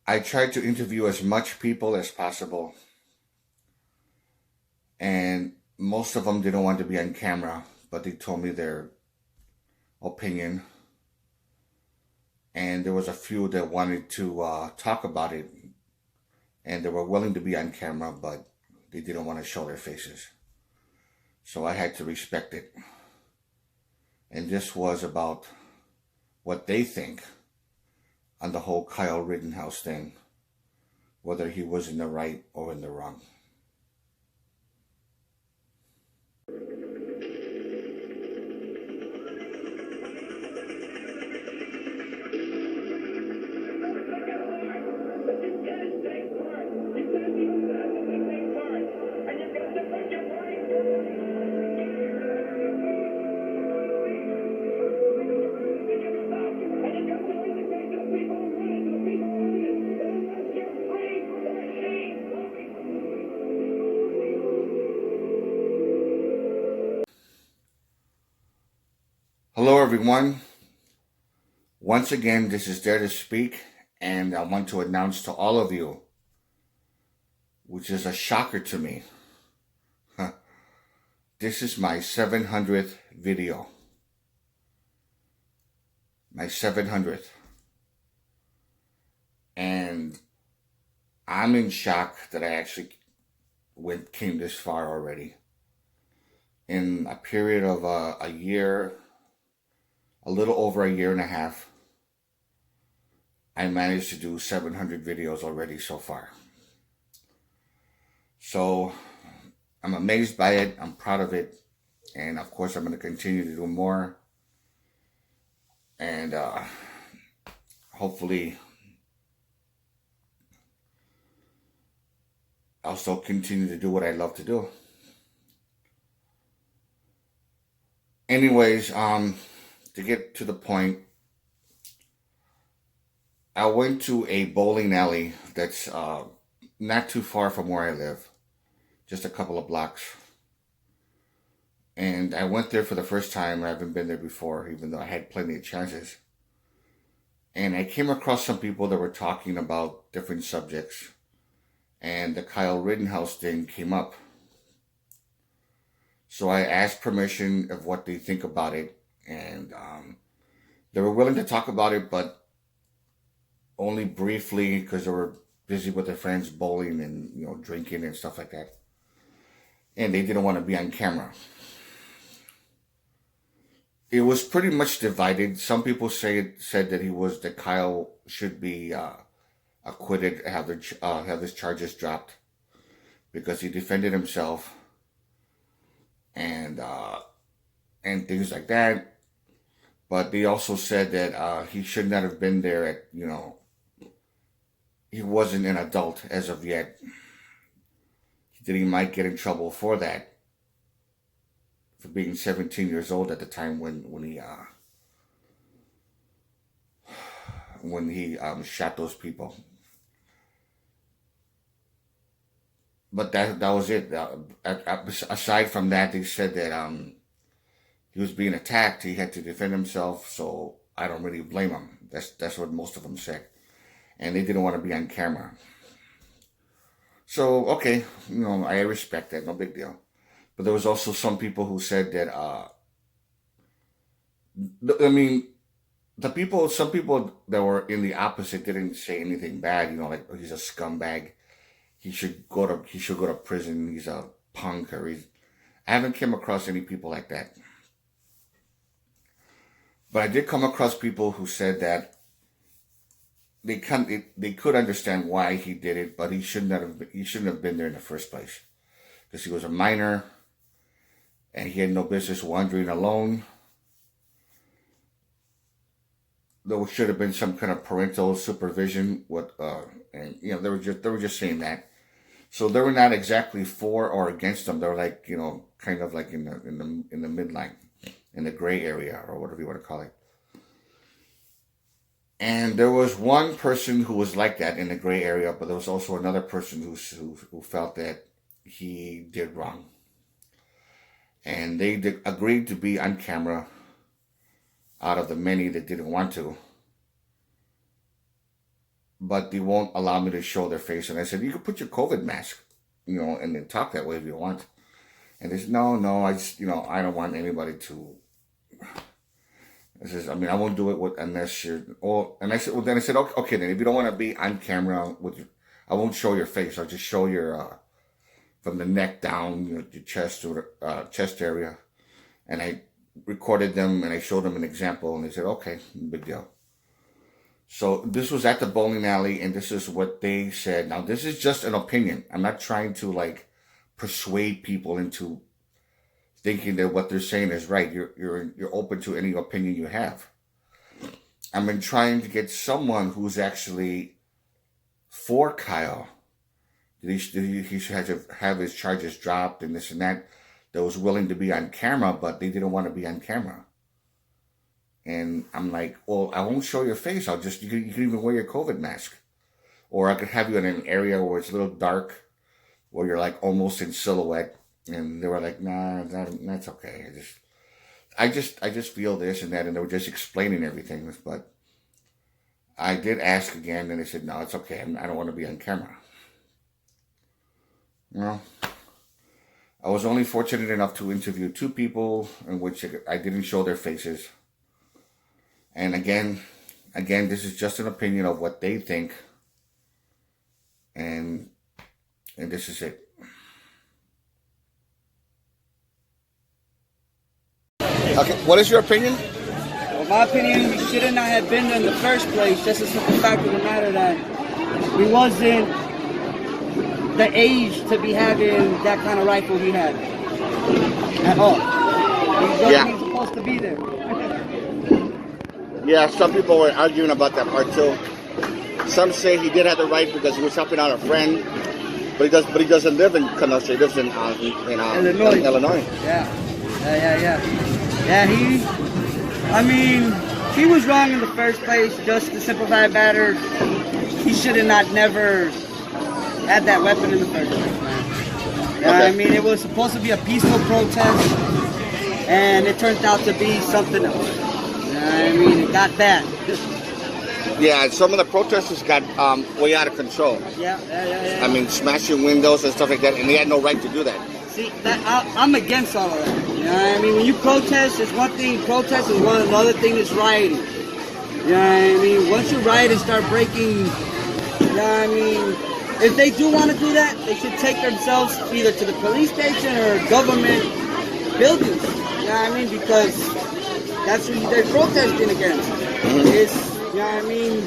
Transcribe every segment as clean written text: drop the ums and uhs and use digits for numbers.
I tried to interview as much people as possible, and most of them didn't want to be on camera, but they told me their opinion. And there was a few that wanted to talk about it, and they were willing to be on camera, but they didn't want to show their faces. So I had to respect it. And this was about what they think on the whole Kyle Rittenhouse thing, whether he was in the right or in the wrong. Hello, everyone. Once again, this is Dare to Speak, and I want to announce to all of you, which is a shocker to me, this is my 700th video. My 700th. And I'm in shock that I actually came this far already. In a period of a year, a little over a year and a half, I managed to do 700 videos already so far. So I'm amazed by it. I'm proud of it. And of course, I'm going to continue to do more. And hopefully, I'll still continue to do what I love to do. Anyways, to get to the point, I went to a bowling alley that's not too far from where I live, just a couple of blocks. And I went there for the first time. I haven't been there before, even though I had plenty of chances. And I came across some people that were talking about different subjects. And the Kyle Rittenhouse thing came up. So I asked permission of what they think about it. And they were willing to talk about it, but only briefly, because they were busy with their friends bowling and drinking and stuff like that. And they didn't want to be on camera. It was pretty much divided. Some people said that Kyle should be acquitted, have his charges dropped because he defended himself and things like that. But they also said that he should not have been there. He wasn't an adult as of yet. That he might get in trouble for that, for being 17 years old at the time when he shot those people. But that was it. Aside from that, they said that he was being attacked. He had to defend himself. So I don't really blame him. That's what most of them said, and they didn't want to be on camera. So okay, I respect that. No big deal. But there was also some people who said that, some people that were in the opposite didn't say anything bad. Like, he's a scumbag. He should go to prison. He's a punk, I haven't come across any people like that. But I did come across people who said that they could understand why he did it, but he shouldn't have been there in the first place, because he was a minor. And he had no business wandering alone. There should have been some kind of parental supervision. They were just saying that. So they were not exactly for or against him. They were like, kind of like in the midline, in the gray area, or whatever you want to call it. And there was one person who was like that in the gray area, but there was also another person who felt that he did wrong. And they agreed to be on camera out of the many that didn't want to. but they won't allow me to show their face. And I said, you can put your COVID mask, and then talk that way if you want. And they said, no, I just, I don't want anybody to. I says, I won't do it unless you're. Oh, and I said, well, then I said, okay, then if you don't want to be on camera I won't show your face. I'll just show your from the neck down, your chest or chest area. And I recorded them and I showed them an example, and they said, okay, big deal. So this was at the bowling alley, and this is what they said. Now, this is just an opinion. I'm not trying to persuade people into thinking that what they're saying is right. You're open to any opinion you have. I've been trying to get someone who's actually for Kyle. He should have his charges dropped and this and that was willing to be on camera, but they didn't want to be on camera. And I'm like, well, I won't show your face. You can even wear your COVID mask. Or I could have you in an area where it's a little dark, where you're almost in silhouette. And they were like, nah, that's okay. I just feel this and that. And they were just explaining everything. But I did ask again, and they said, no, it's okay. I don't want to be on camera. I was only fortunate enough to interview 2 people in which I didn't show their faces. And again, this is just an opinion of what they think. And this is it. Okay, what is your opinion? Well, my opinion, we should not have been there in the first place. Just a simple fact of the matter that we wasn't the age to be having that kind of rifle he had at all. He wasn't supposed to be there. Yeah, some people were arguing about that part too. Some say he did have the right because he was helping out a friend, but he doesn't live in Kenosha. He lives in Illinois. Yeah, he was wrong in the first place. Just to simplify it better, he should have not never had that weapon in the first place, man. Okay. It was supposed to be a peaceful protest, and it turned out to be something else. It got bad. Yeah, some of the protesters got way out of control. Yeah. Smashing windows and stuff like that, and they had no right to do that. See, I'm against all of that. You know what I mean? When you protest, it's one thing. Protest is one. Another thing is rioting. You know what I mean? Once you riot and start breaking, you know what I mean? If they do want to do that, they should take themselves either to the police station or government buildings. You know what I mean? Because that's what they're protesting against. It's, you know what I mean,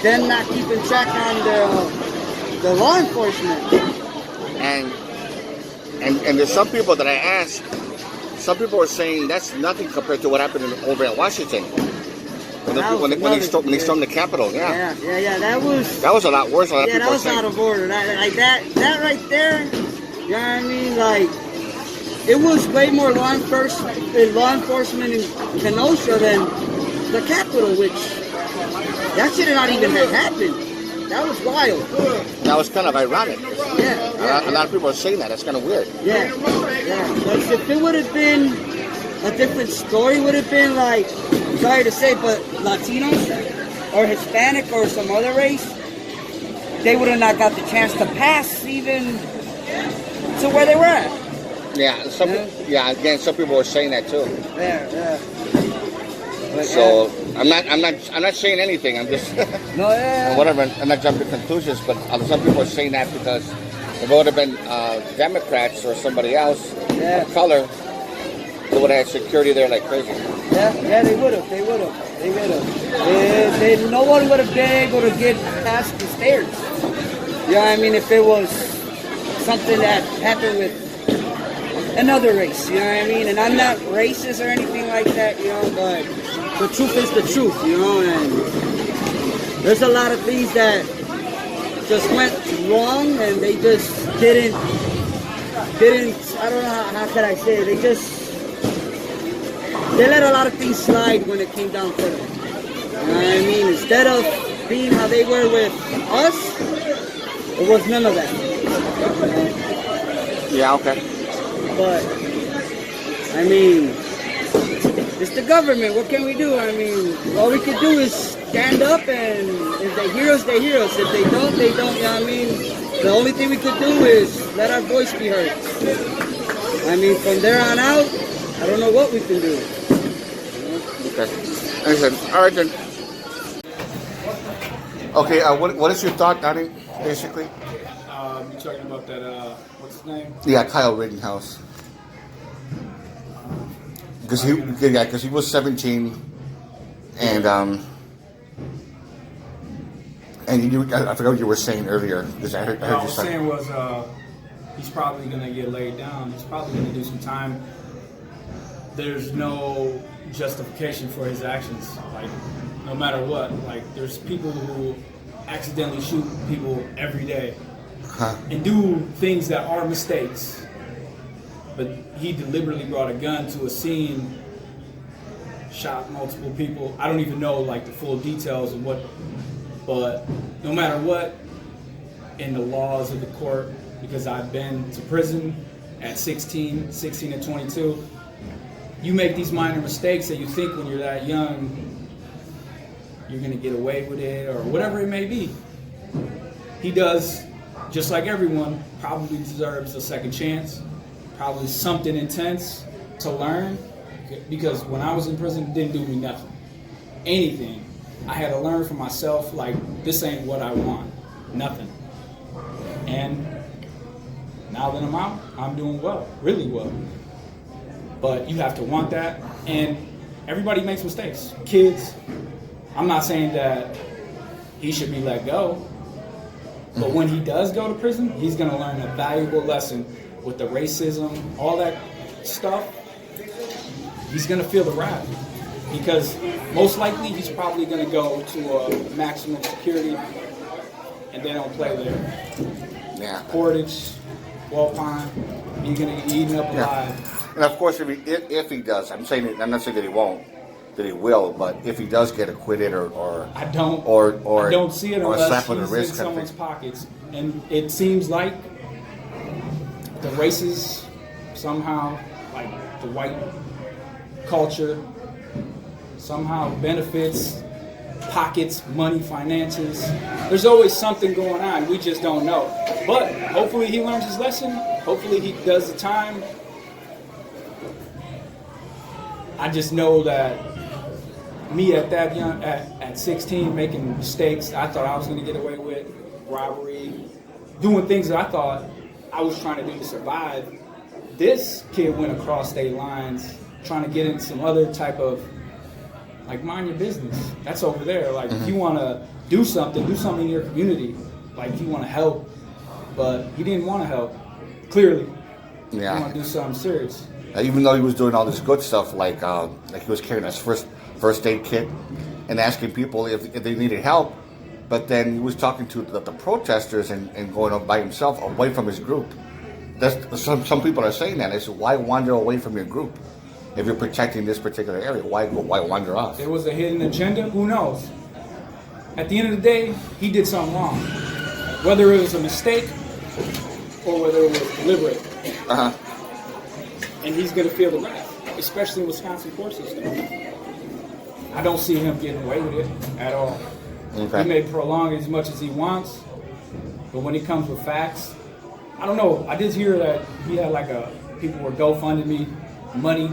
them not keeping track on the law enforcement. And there's some people that I asked, some people are saying that's nothing compared to what happened over at Washington. When they stormed the Capitol, Yeah, that was a lot worse. That was out of order. That right there, you know what I mean? It was way more law enforcement in Kenosha than the Capitol, which that should have not even have happened. That was wild. That was kind of ironic. Yeah. A lot of people are saying that. That's kind of weird. Yeah. But if it would have been a different story, would have been sorry to say, but Latinos or Hispanic or some other race, they would have not got the chance to pass even to where they were at. Yeah, again, some people were saying that too. Yeah. But, so I'm not saying anything. I'm just whatever. I'm not jumping to conclusions, but some people are saying that because if it would have been Democrats or somebody else of color, they would have had security there like crazy. Yeah, they would have. No one would have been able to get past the stairs. You know what I mean? If it was something that happened with another race, you know what I mean? And I'm not racist or anything like that, you know, but the truth is the truth, you know, and there's a lot of things that just went wrong and they just didn't, I don't know how could I say it, they let a lot of things slide when it came down to it. You know what I mean? Instead of being how they were with us, it was none of that. Yeah, okay. But, it's the government. What can we do? All we can do is stand up, and if they hear us, they hear us. If they don't, they don't. You know what I mean? The only thing we could do is let our voice be heard. I mean, from there on out, I don't know what we can do. Okay. Listen, all right then. Okay, what is your thought, Donnie, basically? You're talking about that, what's his name? Yeah, Kyle Rittenhouse. Because he was 17, and I forgot what you were saying earlier. Because I heard What I you was saying was he's probably gonna get laid down. He's probably gonna do some time. There's no justification for his actions. Like, no matter what. Like, there's people who accidentally shoot people every day and do things that are mistakes. But he deliberately brought a gun to a scene, shot multiple people. I don't even know like the full details of what, but no matter what, in the laws of the court, because I've been to prison at 16 and 22, you make these minor mistakes that you think when you're that young, you're gonna get away with it or whatever it may be. He does, just like everyone, probably deserves a second chance. Probably something intense to learn, because when I was in prison, it didn't do me nothing. Anything. I had to learn for myself, like, this ain't what I want. Nothing. And now that I'm out, I'm doing well, really well. But you have to want that, and everybody makes mistakes. Kids, I'm not saying that he should be let go, but when he does go to prison, he's gonna learn a valuable lesson. With the racism, all that stuff, he's gonna feel the wrath, because most likely he's probably gonna go to a maximum security, and they don't play there. Yeah. Portage, Walpine, he's gonna get eaten up alive. And of course, if he does, I'm not saying that he won't, that he will, but if he does get acquitted or I don't see it or a unless slap on the he's wrist in kind of someone's thing. pockets, and it seems like the races somehow, like the white culture, somehow benefits, pockets, money, finances. There's always something going on. We just don't know. But hopefully he learns his lesson. Hopefully he does the time. I just know that me at that young, at 16, making mistakes I thought I was going to get away with, robbery, doing things that I thought I was trying to do to survive. This kid went across state lines trying to get in some other type of, like, mind your business. That's over there. Like, if you want to do something in your community. Like, if you want to help. But he didn't want to help, clearly. Yeah. He want to do something serious. Even though he was doing all this good stuff, like he was carrying his first aid kit and asking people if they needed help, but then he was talking to the protesters and going up by himself away from his group. Some people are saying that. They said, why wander away from your group if you're protecting this particular area? Why wander off? There was a hidden agenda. Who knows? At the end of the day, he did something wrong. Whether it was a mistake or whether it was deliberate. And he's going to feel the wrath, especially in Wisconsin court system. I don't see him getting away with it at all. Okay. He may prolong it as much as he wants, but when it comes with facts, I don't know. I did hear that he had people were GoFunding me money.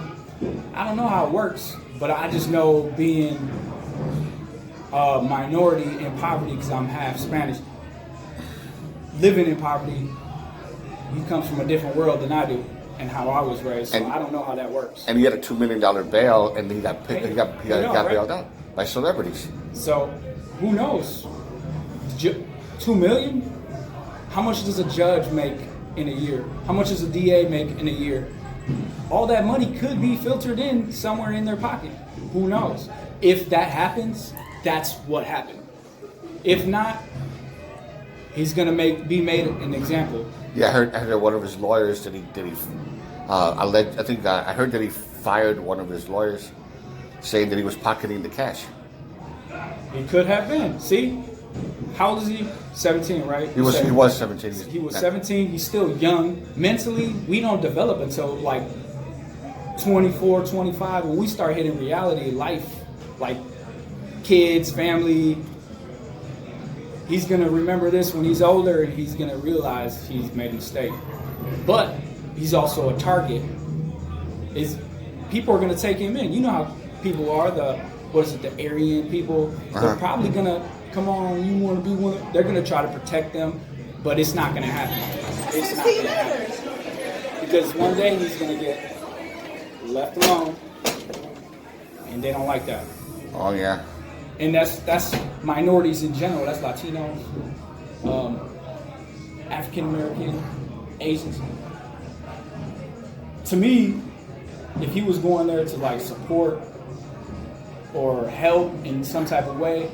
I don't know how it works, but I just know being a minority in poverty, because I'm half Spanish, living in poverty, he comes from a different world than I do and how I was raised. So I don't know how that works. And he had a $2 million bail, and he got bailed out by celebrities. So who knows? $2 million? How much does a judge make in a year? How much does a DA make in a year? All that money could be filtered in somewhere in their pocket. Who knows? If that happens, that's what happened. If not, he's gonna be made an example. Yeah, I heard one of his lawyers I heard that he fired one of his lawyers, saying that he was pocketing the cash. He could have been. See? How old is he? 17, right? He was 17. He was 17. He's still young. Mentally, we don't develop until like 24, 25. When we start hitting reality, life, like kids, family. He's gonna remember this when he's older, and he's gonna realize he's made a mistake. But he's also a target. People are gonna take him in. You know how people are. The Aryan people? They're probably gonna come on. You want to be one? They're gonna try to protect them, but it's not gonna happen. It's not gonna happen because one day he's gonna get left alone, and they don't like that. Oh yeah. And that's minorities in general. That's Latinos, African American, Asians. To me, if he was going there to like support or help in some type of way,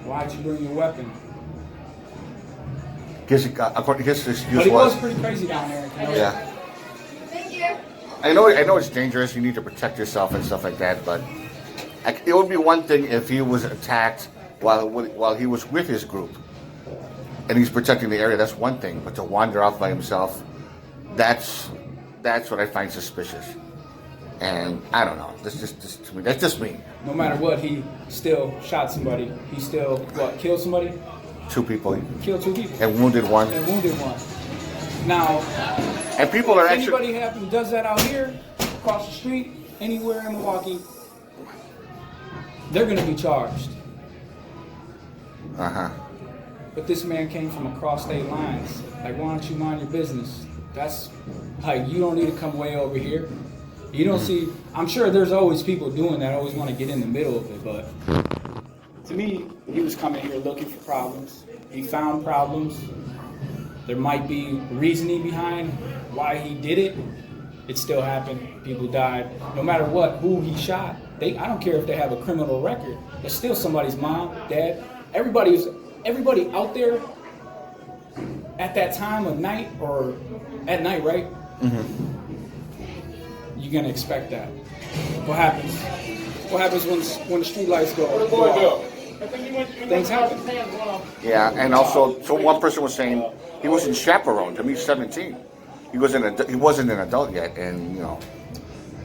why'd you bring your weapon? Guess this excuse but he was pretty crazy down there. Yeah. Thank you. I know it's dangerous. You need to protect yourself and stuff like that, but it would be one thing if he was attacked while he was with his group and he's protecting the area. That's one thing, but to wander off by himself, that's what I find suspicious. And I don't know. That's just me. No matter what, he still shot somebody. He still killed somebody. 2 people. Killed 2 people. And wounded one. Now, and people are if actually. anybody does that out here, across the street, anywhere in Milwaukee, they're going to be charged. But this man came from across state lines. Like, why don't you mind your business? That's like, you don't need to come way over here. You don't see. I'm sure there's always people doing that. Always want to get in the middle of it, but to me, he was coming here looking for problems. He found problems. There might be reasoning behind why he did it. It still happened. People died. No matter what, who he shot, I don't care if they have a criminal record. It's still somebody's mom, dad. Everybody out there at that time of night or at night, right? You're gonna expect that. What happens? What happens when the street lights go off? Things happen. Yeah, and also, so one person was saying he wasn't chaperoned. I mean, he's 17. He wasn't an adult yet, and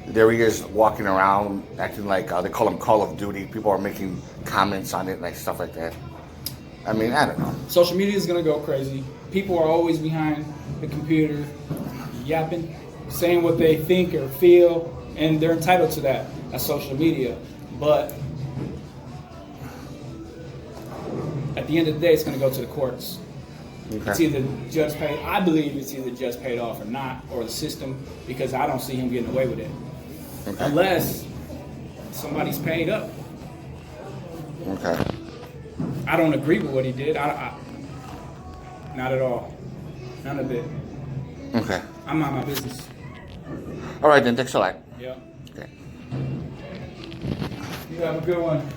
there he is walking around acting like they call him Call of Duty. People are making comments on it, like stuff like that. I mean, I don't know. Social media is gonna go crazy. People are always behind the computer, yapping, saying what they think or feel, and they're entitled to that. That's social media, but at the end of the day, it's going to go to the courts. Okay. It's either judge paid. I believe it's either judge paid off or not, or the system, because I don't see him getting away with it, unless somebody's paid up. Okay. I don't agree with what he did. I not at all. None of it. Okay. I'm on my business. All right then. Thanks a lot. Yeah. Okay. You have a good one.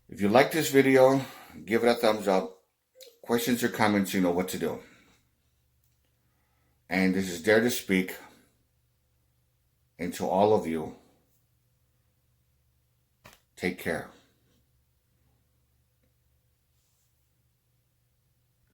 If you like this video, give it a thumbs up. Questions or comments, you know what to do. And this is Dare to Speak. And to all of you, take care.